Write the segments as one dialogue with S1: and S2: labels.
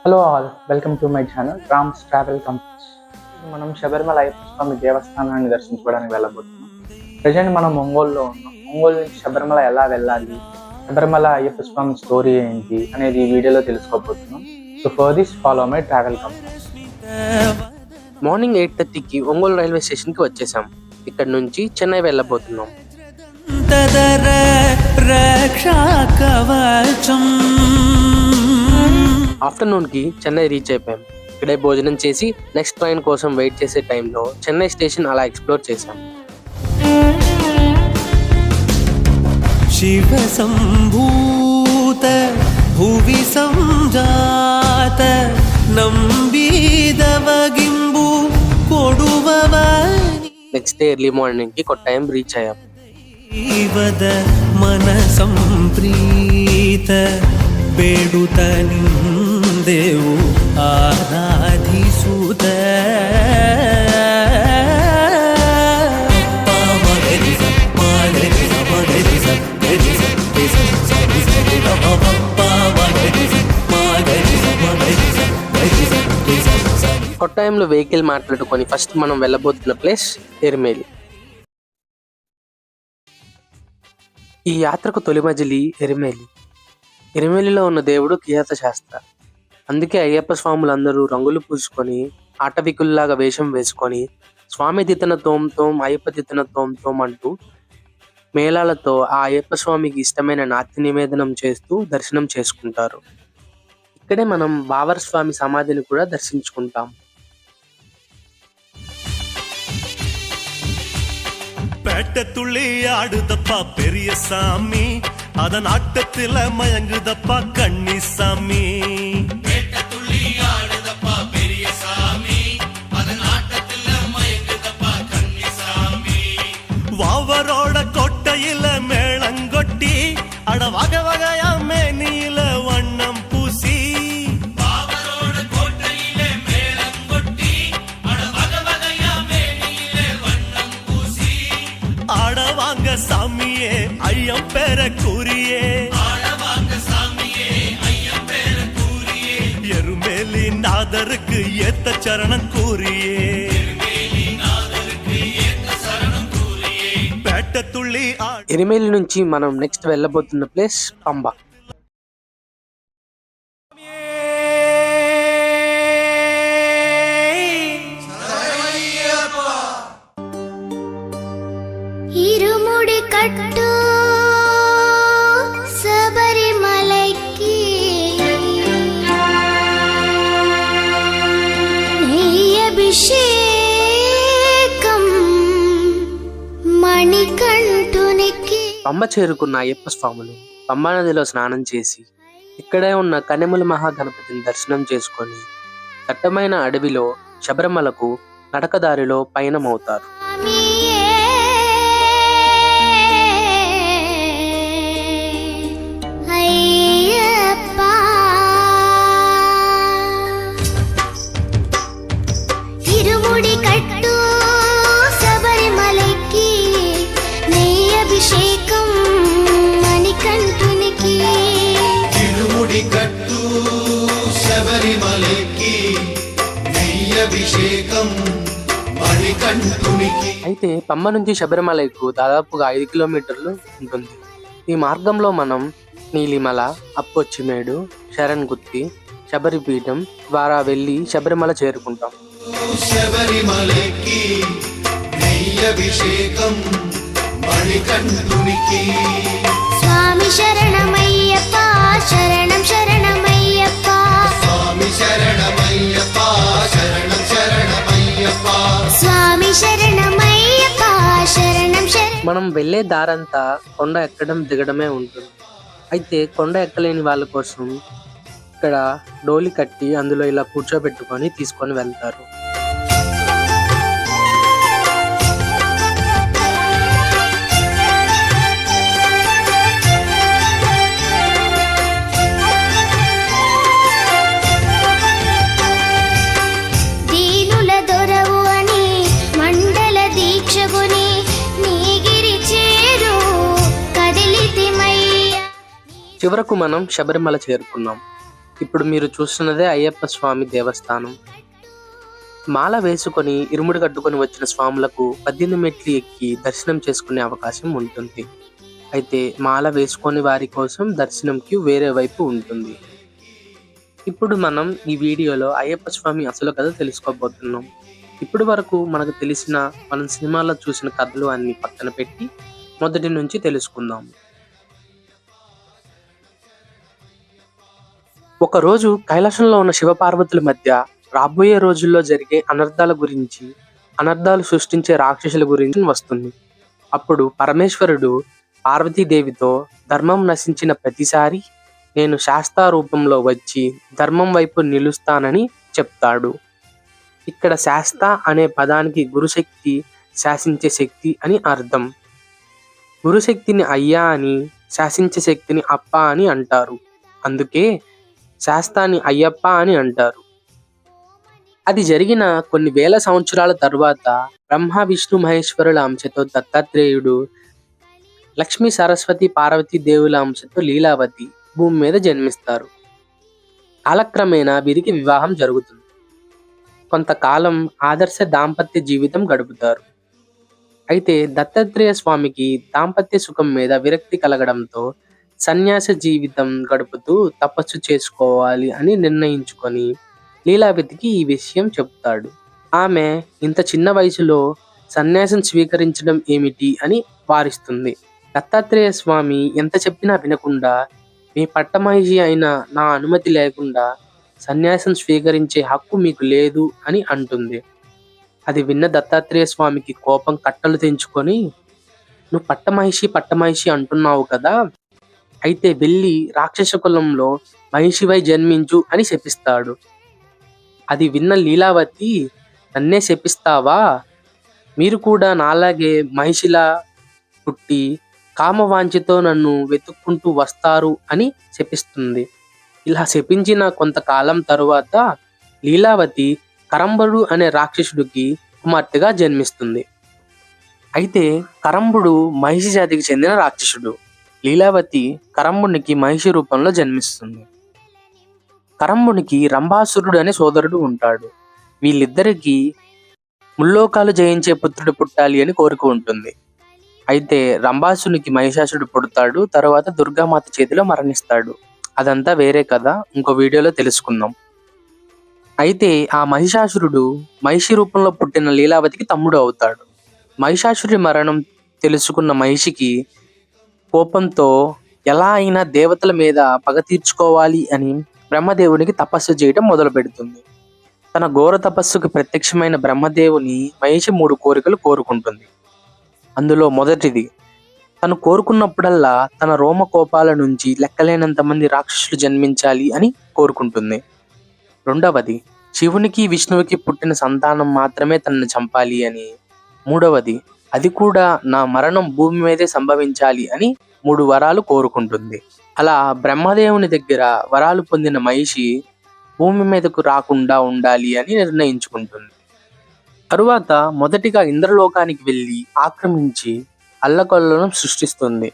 S1: Hello all, welcome to my channel Rams travel companies. మనం శబరిమల అయ్యప్ప స్వామి దేవస్థానాన్ని దర్శించుకోవడానికి వెళ్ళబోతున్నాం. Present మనం ఒంగోలులో ఉన్నాం. ఒంగోలు నుంచి శబరిమల ఎలా వెళ్ళాలి, శబరిమల అయ్యప్ప స్వామి స్టోరీ ఏంటి అనేది ఈ వీడియోలో తెలుసుకోబోతున్నాం. So for this follow my travel companies.
S2: Morning 8:30కి ఒంగోలు రైల్వే స్టేషన్కి వచ్చేసాం. ఇక్కడ నుంచి చెన్నై వెళ్ళబోతున్నాం. ఆఫ్టర్నూన్కి చెన్నై రీచ్ అయిపోయాం. ఇక్కడే భోజనం చేసి నెక్స్ట్ ట్రైన్ కోసం వెయిట్ చేసే టైంలో చెన్నై స్టేషన్ అలా ఎక్స్ప్లోర్ చేశాం.
S3: శివ సంభూత భువి సంజాత నంబీదవగింబు కొడువవాని.
S2: నెక్స్ట్ డే ఎర్లీ మార్నింగ్కి కొట్టాయం రీచ్ అయ్యాం.
S3: మన సంప్రీత ಬೇಡುತ್ತ ನಿಂದೆವು ಆರಾಧಿಸುತ್ತ
S2: కొట్టాయంలో వెహికల్ మాట్లాడుకొని ఫస్ట్ మనం వెళ్ళబోతున్న ప్లేస్ ఎరిమేలి. ఈ యాత్రకు తొలి మజిలీ ఎరిమేలి. ఎరిమేలిలో ఉన్న దేవుడు కియాత శాస్త్ర. అందుకే అయ్యప్ప స్వాములందరూ రంగులు పూసుకొని ఆటవికుల్లాగా వేషం వేసుకొని స్వామి తిత్తన తోం తోం అయ్యప్ప తిత్తన తోం తోం అంటూ మేళాలతో ఆ అయ్యప్ప స్వామికి ఇష్టమైన నాట్య నివేదనం చేస్తూ దర్శనం చేసుకుంటారు. ఇక్కడే మనం బావర్ స్వామి సమాధిని కూడా దర్శించుకుంటాం.
S3: பேட்டத்துள்ளி ஆடுதப்பா பெரிய சாமி, அதன் ஆட்டத்தில மயங்குதப்பா கன்னிசாமி. பேட்டத்துள்ளி ஆடுதப்பா பெரிய சாமி, அதன் ஆட்டத்தில மயங்குதப்பா கன்னிசாமி. வாவரோட கொட்டையில மேளங்கொட்டி அட வக வகையா மேனியில வண்ணம் பூசி. ஆடவாங்க சாமியே ஐயம் பேர கூறியே, ஆடவாங்க சாமியே ஐயம் பேர கூறியே. எருமேலி நாதருக்கு ஏத்த சரணம் கூறியே, எருமேலி நாதருக்கு ஏத்த சரணம் கூறியே. பேட்டத்துள்ளி
S2: ఎరిమేలి నుంచి మనం నెక్స్ట్ వెళ్ళబోతున్న ప్లేస్ పంబ.
S4: ఇరుముడి కట్టు శబరిమలకి నెయ్యభిషేకం మణికంఠునికి.
S2: పంబ చేరుకున్న అయ్యప్ప స్వాములు పంబా నదిలో స్నానం చేసి ఇక్కడే ఉన్న కన్నెముల మహాగణపతిని దర్శనం చేసుకొని దట్టమైన అడవిలో శబరిమలకు నడకదారిలో పయనమవుతారు.
S4: ఇరుముడి కట్టు శబరిమలకి నెయ్యభిషేకం మణికంఠునికి.
S5: ఇరుముడి కట్టు శబరిమలకి నెయ్యభిషేకం మణికంఠునికి.
S2: అయితే పంబ నుంచి శబరిమలకు దాదాపుగా 5 కిలోమీటర్లు ఉంటుంది. ఈ మార్గంలో మనం నీలిమల, అప్పొచ్చిమేడు, శరణ్గుత్తి, శబరిపీఠం ద్వారా వెళ్ళి శబరిమల చేరుకుంటాం.
S5: శబరిమలకి నెయ్యభిషేకం మణికంఠునికి.
S4: స్వామి శరణమయ్యప్ప శరణం శరణమయ్యప్ప,
S5: స్వామి శరణమయ్యప్ప శరణం శరణమయ్యప్ప,
S4: స్వామి శరణమయ్యప్ప శరణం శరణం.
S2: మనం వెళ్ళే దారంతా కొండ ఎక్కడం దిగడమే ఉంటుంది. అయితే కొండ ఎక్కలేని వాళ్ళ కోసం ఇక్కడ డోలి కట్టి అందులో ఇలా కూర్చోబెట్టుకొని తీసుకొని వెళ్తారు.
S4: దీనుల దొరవు అని మండల దీక్షగుని నీగిరి చేరు కదిలితిమయ్య.
S2: చివరకు మనం శబరిమల చేరుకున్నాం. ఇప్పుడు మీరు చూస్తున్నదే అయ్యప్ప స్వామి దేవస్థానం. మాల వేసుకొని ఇరుముడి కట్టుకొని వచ్చిన స్వాములకు 18 మెట్లు ఎక్కి దర్శనం చేసుకునే అవకాశం ఉంటుంది. అయితే మాల వేసుకొని వారి కోసం దర్శనం క్యూ వేరే వైపు ఉంటుంది. ఇప్పుడు మనం ఈ వీడియోలో అయ్యప్ప స్వామి అసలు కథ తెలుసుకోబోతున్నాం. ఇప్పటి వరకు మనకు తెలిసిన, మనం సినిమాల్లో చూసిన కథలు అన్ని పక్కన పెట్టి మొదటి నుంచి తెలుసుకుందాం. ఒకరోజు కైలాసంలో ఉన్న శివపార్వతుల మధ్య రాబోయే రోజుల్లో జరిగే అనర్థాల గురించి, అనర్థాలు సృష్టించే రాక్షసుల గురించి వస్తుంది. అప్పుడు పరమేశ్వరుడు పార్వతీదేవితో, ధర్మం నశించిన ప్రతిసారి నేను శాస్తా రూపంలో వచ్చి ధర్మం వైపు నిలుస్తానని చెప్తాడు. ఇక్కడ శాస్త అనే పదానికి గురుశక్తి, శాసించే శక్తి అని అర్థం. గురుశక్తిని అయ్యా అని, శాసించే శక్తిని అప్ప అని అంటారు. అందుకే శాస్తాని అయ్యప్ప అని అంటారు. అది జరిగిన కొన్ని వేల సంవత్సరాల తరువాత బ్రహ్మ విష్ణు మహేశ్వరుల అంశతో దత్తాత్రేయుడు, లక్ష్మీ సరస్వతి పార్వతీ దేవుల అంశతో లీలావతి భూమి మీద జన్మిస్తారు. కాలక్రమేణా వీరికి వివాహం జరుగుతుంది. కొంతకాలం ఆదర్శ దాంపత్య జీవితం గడుపుతారు. అయితే దత్తాత్రేయ స్వామికి దాంపత్య సుఖం మీద విరక్తి కలగడంతో సన్యాస జీవితం గడుపుతూ తపస్సు చేసుకోవాలి అని నిర్ణయించుకొని లీలావతికి ఈ విషయం చెప్తాడు. ఆమె ఇంత చిన్న వయసులో సన్యాసం స్వీకరించడం ఏమిటి అని వారిస్తుంది. దత్తాత్రేయ స్వామి ఎంత చెప్పినా వినకుండా, మీ పట్టమహిషి అయిన నా అనుమతి లేకుండా సన్యాసం స్వీకరించే హక్కు మీకు లేదు అని అంటుంది. అది విన్న దత్తాత్రేయ స్వామికి కోపం కట్టలు తెంచుకొని, నువ్వు పట్టమహిషి అంటున్నావు కదా, అయితే వెళ్ళి రాక్షస కులంలో మహిషివై జన్మించు అని శపిస్తాడు. అది విన్న లీలావతి, నన్నే శపిస్తావా, మీరు కూడా నాలాగే మహిషిలా పుట్టి కామవాంఛతో నన్ను వెతుక్కుంటూ వస్తారు అని శపిస్తుంది. ఇలా శపించిన కొంతకాలం తరువాత లీలావతి కరంబుడు అనే రాక్షసుడికి కుమార్తెగా జన్మిస్తుంది. అయితే కరంబుడు మహిషి జాతికి చెందిన రాక్షసుడు. లీలావతి కరంబునికి మహిషి రూపంలో జన్మిస్తుంది. కరంబునికి రంభాసురుడు అనే సోదరుడు ఉంటాడు. వీళ్ళిద్దరికీ ముల్లోకాలు జయించే పుత్రుడు పుట్టాలి అని కోరిక ఉంటుంది. అయితే రంభాసునికి మహిషాసుడు పుడతాడు. తర్వాత దుర్గామాత చేతిలో మరణిస్తాడు. అదంతా వేరే కథ, ఇంకో వీడియోలో తెలుసుకుందాం. అయితే ఆ మహిషాసురుడు మహిషి రూపంలో పుట్టిన లీలావతికి తమ్ముడు అవుతాడు. మహిషాసురుడి మరణం తెలుసుకున్న మహిషికి కోపంతో ఎలా అయినా దేవతల మీద పగ తీర్చుకోవాలి అని బ్రహ్మదేవునికి తపస్సు చేయడం మొదలు పెడుతుంది. తన ఘోర తపస్సుకు ప్రత్యక్షమైన బ్రహ్మదేవుని మహిషి 3 కోరికలు కోరుకుంటుంది. అందులో మొదటిది, తను కోరుకున్నప్పుడల్లా తన రోమ కోపాల నుంచి లెక్కలేనంత మంది రాక్షసులు జన్మించాలి అని కోరుకుంటుంది. రెండవది, శివునికి విష్ణువుకి పుట్టిన సంతానం మాత్రమే తనను చంపాలి అని. మూడవది, అది కూడా నా మరణం భూమి మీదే సంభవించాలి అని 3 వరాలు కోరుకుంటుంది. అలా బ్రహ్మదేవుని దగ్గర వరాలు పొందిన మహిషి భూమి మీదకు రాకుండా ఉండాలి అని నిర్ణయించుకుంటుంది. తరువాత మొదటిగా ఇంద్రలోకానికి వెళ్ళి ఆక్రమించి అల్లకొల్లను సృష్టిస్తుంది.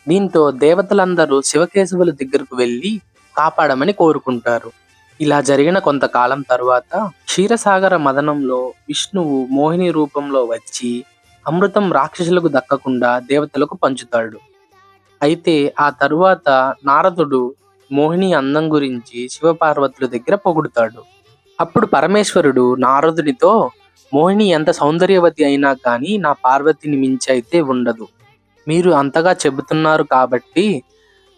S2: దీంతో దేవతలందరూ శివకేశవుల దగ్గరకు వెళ్ళి కాపాడమని కోరుకుంటారు. ఇలా జరిగిన కొంతకాలం తరువాత క్షీరసాగర మదనంలో విష్ణువు మోహిని రూపంలో వచ్చి అమృతం రాక్షసులకు దక్కకుండా దేవతలకు పంచుతాడు. అయితే ఆ తరువాత నారదుడు మోహిని అందం గురించి శివపార్వతుల దగ్గర పొగుడుతాడు. అప్పుడు పరమేశ్వరుడు నారదుడితో, మోహిని ఎంత సౌందర్యవతి అయినా కానీ నా పార్వతిని మించి అయితే ఉండదు. మీరు అంతగా చెబుతున్నారు కాబట్టి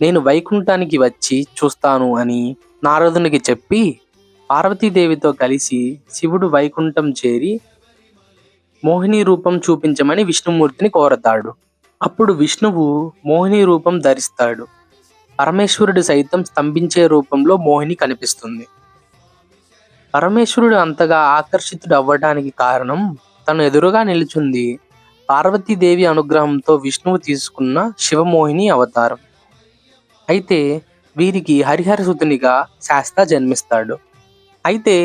S2: నేను వైకుంఠానికి వచ్చి చూస్తాను అని నారదునికి చెప్పి పార్వతీదేవితో కలిసి శివుడు వైకుంఠం చేరి మోహిని రూపం చూపించమని విష్ణుమూర్తిని కోరతాడు. అప్పుడు విష్ణువు మోహిని రూపం ధరిస్తాడు. పరమేశ్వరుడు సైతం స్తంభించే రూపంలో మోహిని కనిపిస్తుంది. పరమేశ్వరుడు అంతగా ఆకర్షితుడు అవ్వడానికి కారణం తను ఎదురుగా నిలుచుంది పార్వతీదేవి అనుగ్రహంతో విష్ణువు తీసుకున్న శివమోహిని అవతారం. అయితే వీరికి హరిహరసుతునిగా శాస్త జన్మిస్తాడు. అయితే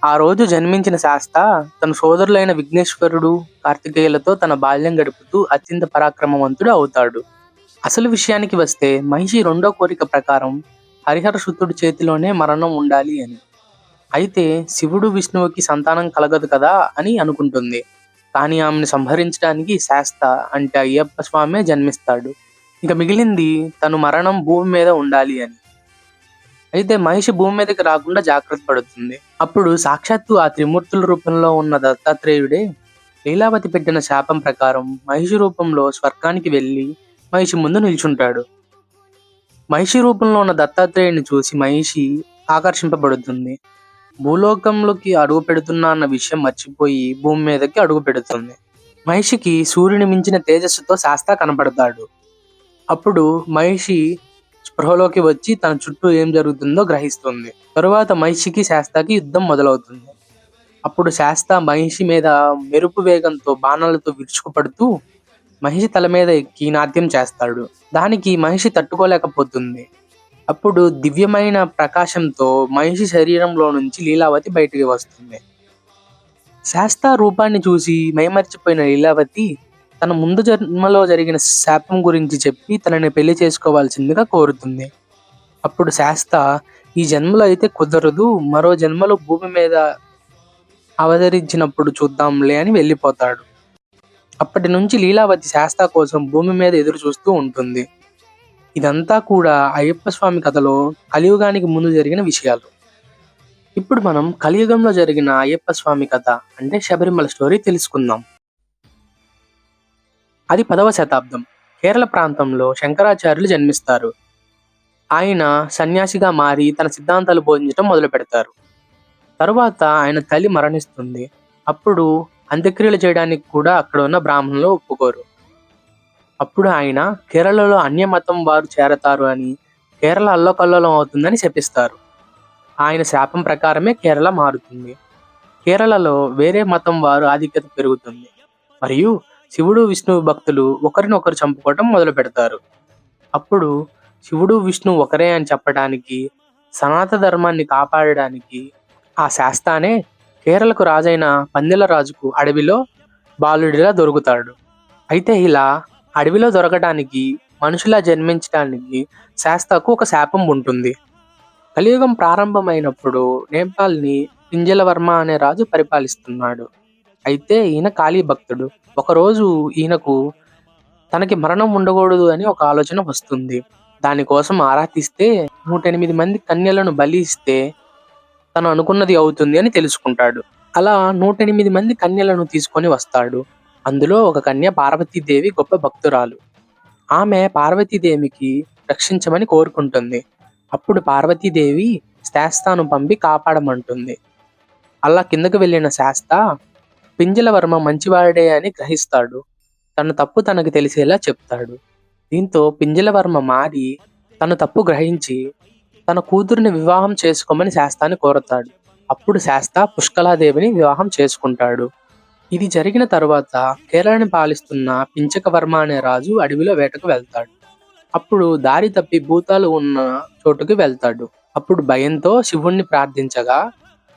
S2: ఆ రోజు జన్మించిన శాస్త తన సోదరులైన విఘ్నేశ్వరుడు, కార్తికేయులతో తన బాల్యం గడుపుతూ అత్యంత పరాక్రమవంతుడు అవుతాడు. అసలు విషయానికి వస్తే మహిషి రెండో కోరిక ప్రకారం హరిహర సుతుడి చేతిలోనే మరణం ఉండాలి అని. అయితే శివుడు విష్ణువుకి సంతానం కలగదు కదా అని అనుకుంటుంది. కానీ ఆమెను సంహరించడానికి శాస్త అంటే అయ్యప్ప స్వామే జన్మిస్తాడు. ఇక మిగిలింది తను మరణం భూమి మీద ఉండాలి అని. అయితే మహిషి భూమి మీదకి రాకుండా జాగ్రత్త పడుతుంది. అప్పుడు సాక్షాత్తు ఆ త్రిమూర్తుల రూపంలో ఉన్న దత్తాత్రేయుడే లీలావతి పెట్టిన శాపం ప్రకారం మహిషి రూపంలో స్వర్గానికి వెళ్లి మహిషి ముందు నిల్చుంటాడు. మహిషి రూపంలో ఉన్న దత్తాత్రేయుని చూసి మహిషి ఆకర్షింపబడుతుంది. భూలోకంలోకి అడుగు పెడుతున్నా అన్న విషయం మర్చిపోయి భూమి మీదకి అడుగు పెడుతుంది. మహిషికి సూర్యుని మించిన తేజస్సుతో శాస్త కనపడతాడు. అప్పుడు మహిషి స్పృహలోకి వచ్చి తన చుట్టూ ఏం జరుగుతుందో గ్రహిస్తుంది. తరువాత మహిషికి శాస్తకి యుద్ధం మొదలవుతుంది. అప్పుడు శాస్త మహిషి మీద మెరుపు వేగంతో బాణాలతో విరుచుకుపడుతూ మహిషి తల మీద ఎక్కి నాట్యం చేస్తాడు. దానికి మహిషి తట్టుకోలేకపోతుంది. అప్పుడు దివ్యమైన ప్రకాశంతో మహిషి శరీరంలో నుంచి లీలావతి బయటికి వస్తుంది. శాస్త రూపాన్ని చూసి మైమర్చిపోయిన లీలావతి తన ముందు జన్మలో జరిగిన శాపం గురించి చెప్పి తనని పెళ్లి చేసుకోవాల్సిందిగా కోరుతుంది. అప్పుడు శాస్త ఈ జన్మలో అయితే కుదరదు, మరో జన్మలో భూమి మీద అవతరించినప్పుడు చూద్దాంలే అని వెళ్ళిపోతాడు. అప్పటి నుంచి లీలావతి శాస్త కోసం భూమి మీద ఎదురు చూస్తూ ఉంటుంది. ఇదంతా కూడా అయ్యప్ప స్వామి కథలో కలియుగానికి ముందు జరిగిన విషయాలు. ఇప్పుడు మనం కలియుగంలో జరిగిన అయ్యప్ప స్వామి కథ అంటే శబరిమల స్టోరీ తెలుసుకుందాం. అది 10వ శతాబ్దం. కేరళ ప్రాంతంలో శంకరాచార్యులు జన్మిస్తారు. ఆయన సన్యాసిగా మారి తన సిద్ధాంతాలు బోధించడం మొదలు పెడతారు. తరువాత ఆయన తల్లి మరణిస్తుంది. అప్పుడు అంత్యక్రియలు చేయడానికి కూడా అక్కడ ఉన్న బ్రాహ్మణులు ఒప్పుకోరు. అప్పుడు ఆయన కేరళలో అన్య మతం వారు చేరతారు అని, కేరళ అల్లకల్లోలం అవుతుందని శపిస్తారు. ఆయన శాపం ప్రకారమే కేరళ మారుతుంది. కేరళలో వేరే మతం వారు ఆధిక్యత పెరుగుతుంది మరియు శివుడు విష్ణువు భక్తులు ఒకరినొకరు చంపుకోవటం మొదలు పెడతారు. అప్పుడు శివుడు విష్ణు ఒకరే అని చెప్పడానికి, సనాతన ధర్మాన్ని కాపాడడానికి ఆ శాస్తానే కేరళకు రాజైన పందెల రాజుకు అడవిలో బాలుడిలా దొరుకుతాడు. అయితే ఇలా అడవిలో దొరకడానికి, మనుషులా జన్మించడానికి శాస్తకు ఒక శాపం ఉంటుంది. కలియుగం ప్రారంభమైనప్పుడు నేపాల్ని పింజలవర్మ అనే రాజు పరిపాలిస్తున్నాడు. అయితే ఈయన కాళీ భక్తుడు. ఒకరోజు ఈయనకు తనకి మరణం ఉండకూడదు అని ఒక ఆలోచన వస్తుంది. దానికోసం ఆరా తీస్తే 108 మంది కన్యలను బలి ఇస్తే తను అనుకున్నది అవుతుంది అని తెలుసుకుంటాడు. అలా 108 మంది కన్యలను తీసుకొని వస్తాడు. అందులో ఒక కన్య పార్వతీదేవి గొప్ప భక్తురాలు. ఆమె పార్వతీదేవికి రక్షించమని కోరుకుంటుంది. అప్పుడు పార్వతీదేవి శాస్తాను పంపి కాపాడమంటుంది. అలా కిందకు వెళ్ళిన శాస్త పింజలవర్మ మంచివాడే అని గ్రహిస్తాడు. తన తప్పు తనకు తెలిసేలా చెప్తాడు. దీంతో పింజలవర్మ మారి తను తప్పు గ్రహించి తన కూతురిని వివాహం చేసుకోమని శాస్తాన్ని కోరతాడు. అప్పుడు శాస్త పుష్కలాదేవిని వివాహం చేసుకుంటాడు. ఇది జరిగిన తరువాత కేరళని పాలిస్తున్న పించకవర్మ అనే రాజు అడవిలో వేటకు వెళ్తాడు. అప్పుడు దారి తప్పి భూతాలు ఉన్న చోటుకి వెళ్తాడు. అప్పుడు భయంతో శివుణ్ణి ప్రార్థించగా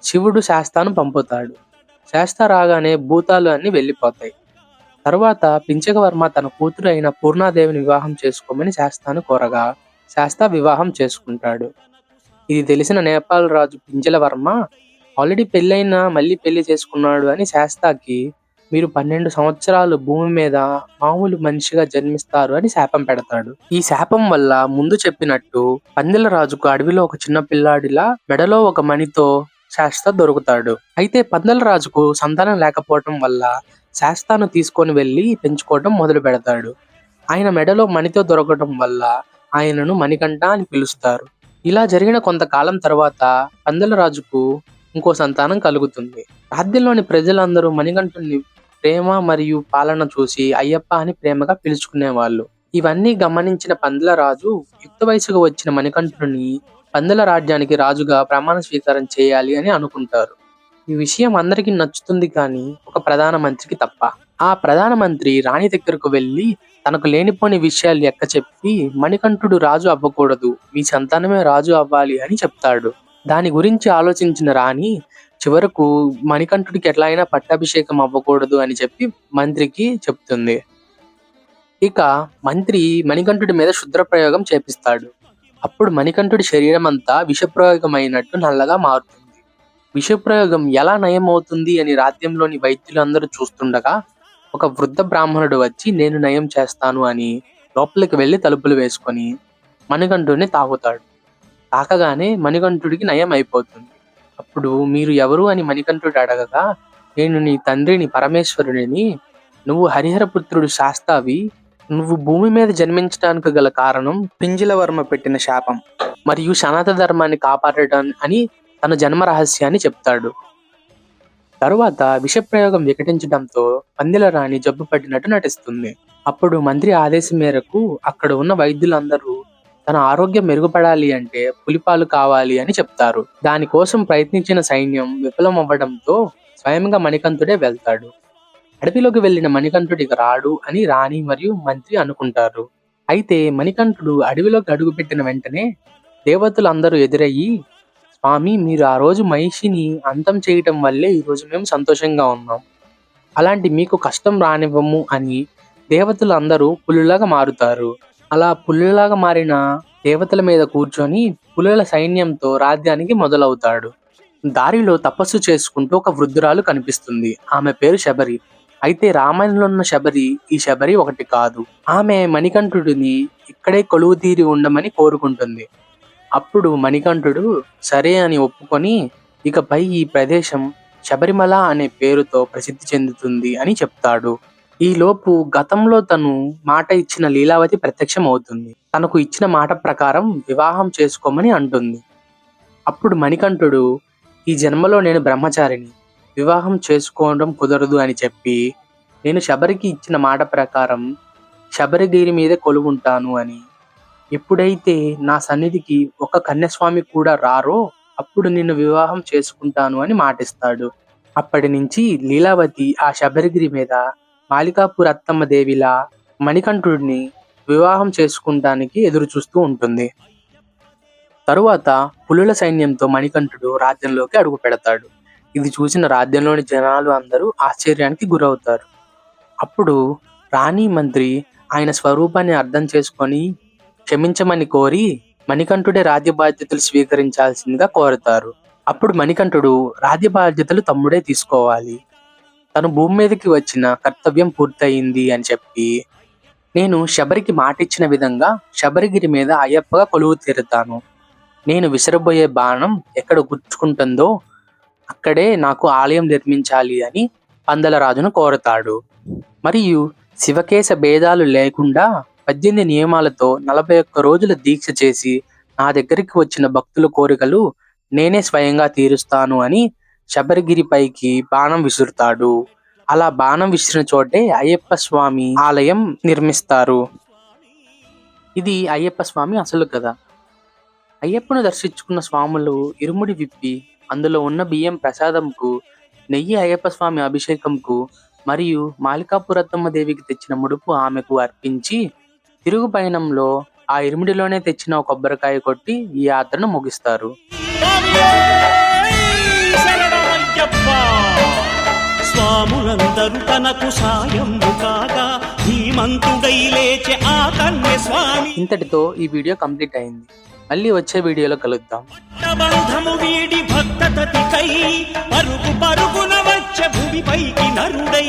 S2: శివుడు శాస్తాను పంపుతాడు. శాస్త రాగానే భూతాలు అన్ని వెళ్ళిపోతాయి. తరువాత పించకవర్మ తన కూతురు అయిన పూర్ణాదేవిని వివాహం చేసుకోమని శాస్తాను కోరగా శాస్త వివాహం చేసుకుంటాడు. ఇది తెలిసిన నేపాల్ రాజు పింజలవర్మ ఆల్రెడీ పెళ్ళైనా మళ్ళీ పెళ్లి చేసుకున్నాడు అని శాస్తాకి మీరు 12 సంవత్సరాలు భూమి మీద మామూలు మనిషిగా జన్మిస్తారు అని శాపం పెడతాడు. ఈ శాపం వల్ల ముందు చెప్పినట్టు పందెల రాజుకు అడవిలో ఒక చిన్న పిల్లాడిలా మెడలో ఒక మణితో శాస్త దొరుకుతాడు. అయితే పందెల రాజుకు సంతానం లేకపోవటం వల్ల శాస్తాను తీసుకొని వెళ్ళి పెంచుకోవటం మొదలు పెడతాడు. ఆయన మెడలో మణితో దొరకటం వల్ల ఆయనను మణికంఠ అని పిలుస్తారు. ఇలా జరిగిన కొంతకాలం తర్వాత పందెల రాజుకు ఇంకో సంతానం కలుగుతుంది. రాజ్యంలోని ప్రజలందరూ మణికంఠుని ప్రేమ మరియు పాలన చూసి అయ్యప్ప అని ప్రేమగా పిలుచుకునేవాళ్ళు. ఇవన్నీ గమనించిన పందెల రాజు యుక్త వయసుకు వచ్చిన మణికంఠుని పందెల రాజ్యానికి రాజుగా ప్రమాణ స్వీకారం చేయాలి అని అనుకుంటారు. ఈ విషయం అందరికీ నచ్చుతుంది కానీ ఒక ప్రధానమంత్రికి తప్ప. ఆ ప్రధానమంత్రి రాణి దగ్గరకు వెళ్ళి తనకు లేనిపోని విషయాలు ఎక్క చెప్పి మణికంఠుడు రాజు అవ్వకూడదు, మీ సంతానమే రాజు అవ్వాలి అని చెప్తాడు. దాని గురించి ఆలోచించిన రాణి చివరకు మణికంఠుడికి ఎట్లా అయినా పట్టాభిషేకం అవ్వకూడదు అని చెప్పి మంత్రికి చెప్తుంది. ఇక మంత్రి మణికంఠుడి మీద క్షుద్ర ప్రయోగం చేపిస్తాడు. అప్పుడు మణికంఠుడి శరీరం అంతా విషప్రయోగమైనట్టు నల్లగా మారుతుంది. విషప్రయోగం ఎలా నయమవుతుంది అని రాజ్యంలోని వైద్యులందరూ చూస్తుండగా ఒక వృద్ధ బ్రాహ్మణుడు వచ్చి నేను నయం చేస్తాను అని లోపలికి వెళ్లి తలుపులు వేసుకొని మణికంఠుడిని తాకుతాడు. తాకగానే మణికంఠుడికి నయం అయిపోతుంది. అప్పుడు మీరు ఎవరు అని మణికంఠుడు అడగగా నేను నీ తండ్రిని పరమేశ్వరుడిని, నువ్వు హరిహరపుత్రుడు శాస్తావి, నువ్వు భూమి మీద జన్మించడానికి గల కారణం పింజిలవర్మ పెట్టిన శాపం మరియు సనాతన ధర్మాన్ని కాపాడటం అని తన జన్మ రహస్యాన్ని చెప్తాడు. తరువాత విషప్రయోగం వికటించడంతో పందిల రాణి జబ్బు పట్టినట్టు నటిస్తుంది. అప్పుడు మంత్రి ఆదేశం మేరకు అక్కడ ఉన్న వైద్యులందరూ తన ఆరోగ్యం మెరుగుపడాలి అంటే పులిపాలు కావాలి అని చెప్తారు. దానికోసం ప్రయత్నించిన సైన్యం విఫలమవ్వడంతో స్వయంగా మణికంఠుడే వెళ్తాడు. అడవిలోకి వెళ్లిన మణికంఠుడికి రాడు అని రాణి మరియు మంత్రి అనుకుంటారు. అయితే మణికంఠుడు అడవిలోకి అడుగుపెట్టిన వెంటనే దేవతలు అందరూ ఎదురయ్యి, స్వామి, మీరు ఆ రోజు మహిషిని అంతం చేయటం వల్లే ఈ రోజు మేము సంతోషంగా ఉన్నాం. అలాంటి మీకు కష్టం రానివ్వము అని దేవతలు అందరూ పులులాగా మారుతారు. అలా పులులాగా మారిన దేవతల మీద కూర్చొని పులుల సైన్యంతో రాజ్యానికి మొదలవుతాడు. దారిలో తపస్సు చేసుకుంటూ ఒక వృద్ధురాలు కనిపిస్తుంది. ఆమె పేరు శబరి. అయితే రామాయణంలో ఉన్న శబరి ఈ శబరి ఒకటి కాదు. ఆమె మణికంఠుడిని ఇక్కడే కొలువు తీరి ఉండమని కోరుకుంటుంది. అప్పుడు మణికంఠుడు సరే అని ఒప్పుకొని ఇకపై ఈ ప్రదేశం శబరిమల అనే పేరుతో ప్రసిద్ధి చెందుతుంది అని చెప్తాడు. ఈలోపు గతంలో తను మాట ఇచ్చిన లీలావతి ప్రత్యక్షం అవుతుంది. తనకు ఇచ్చిన మాట ప్రకారం వివాహం చేసుకోమని అంటుంది. అప్పుడు మణికంఠుడు ఈ జన్మలో నేను బ్రహ్మచారిని, వివాహం చేసుకోవడం కుదరదు అని చెప్పి నేను శబరికి ఇచ్చిన మాట ప్రకారం శబరిగిరి మీద కొలువుంటాను అని, ఎప్పుడైతే నా సన్నిధికి ఒక కన్యస్వామి కూడా రారో అప్పుడు నిన్ను వివాహం చేసుకుంటాను అని మాటిస్తాడు. అప్పటి నుంచి లీలావతి ఆ శబరిగిరి మీద మాలికాపూర్ అత్తమ్మ దేవిలా మణికంఠుడిని వివాహం చేసుకుంటానికి ఎదురు చూస్తూ ఉంటుంది. తరువాత పులుల సైన్యంతో మణికంఠుడు రాజ్యంలోకి అడుగు పెడతాడు. ఇది చూసిన రాజ్యంలోని జనాలు అందరూ ఆశ్చర్యానికి గురవుతారు. అప్పుడు రాణి మంత్రి ఆయన స్వరూపాన్ని అర్థం చేసుకొని క్షమించమని కోరి మణికంఠుడే రాజ్య బాధ్యతలు స్వీకరించాల్సిందిగా కోరుతారు. అప్పుడు మణికంఠుడు రాజ్య బాధ్యతలు తమ్ముడే తీసుకోవాలి, తను భూమి మీదకి వచ్చిన కర్తవ్యం పూర్తయింది అని చెప్పి నేను శబరికి మాటిచ్చిన విధంగా శబరిగిరి మీద అయ్యప్పగా కొలువు తీరుతాను. నేను విసరబోయే బాణం ఎక్కడ గుచ్చుకుంటుందో అక్కడే నాకు ఆలయం నిర్మించాలి అని పందలరాజును కోరతాడు. మరియు శివకేశ భేదాలు లేకుండా 18 నియమాలతో 41 రోజుల దీక్ష చేసి నా దగ్గరికి వచ్చిన భక్తుల కోరికలు నేనే స్వయంగా తీరుస్తాను అని శబరిగిరిపైకి బాణం విసురుతాడు. అలా బాణం విసిరిన చోటే అయ్యప్ప స్వామి ఆలయం నిర్మిస్తారు. ఇది అయ్యప్ప స్వామి అసలు కథ. అయ్యప్పను దర్శించుకున్న స్వాములు ఇరుముడి విప్పి అందులో ఉన్న బియ్యం ప్రసాదంకు, నెయ్యి అయ్యప్ప స్వామి అభిషేకంకు మరియు మాలికాపురత్తమ్మ దేవికి తెచ్చిన ముడుపు ఆమెకు అర్పించి తిరుగు పయనంలో ఆ ఇరుముడిలోనే తెచ్చిన కొబ్బరికాయ కొట్టి ఈ యాత్రను ముగిస్తారు.
S3: స్వాములందరూ తనకు సాయము కాగా ధీమంతుడై లేచే ఆ కన్య స్వామి.
S2: ఇంతటితో ఈ వీడియో కంప్లీట్ అయింది. మళ్ళీ వచ్చే వీడియోలో కలుద్దాం.
S3: బంధము వీడి భక్తతతికై పరుగు పరుగున వచ్చే భూమిపైకి నరుడై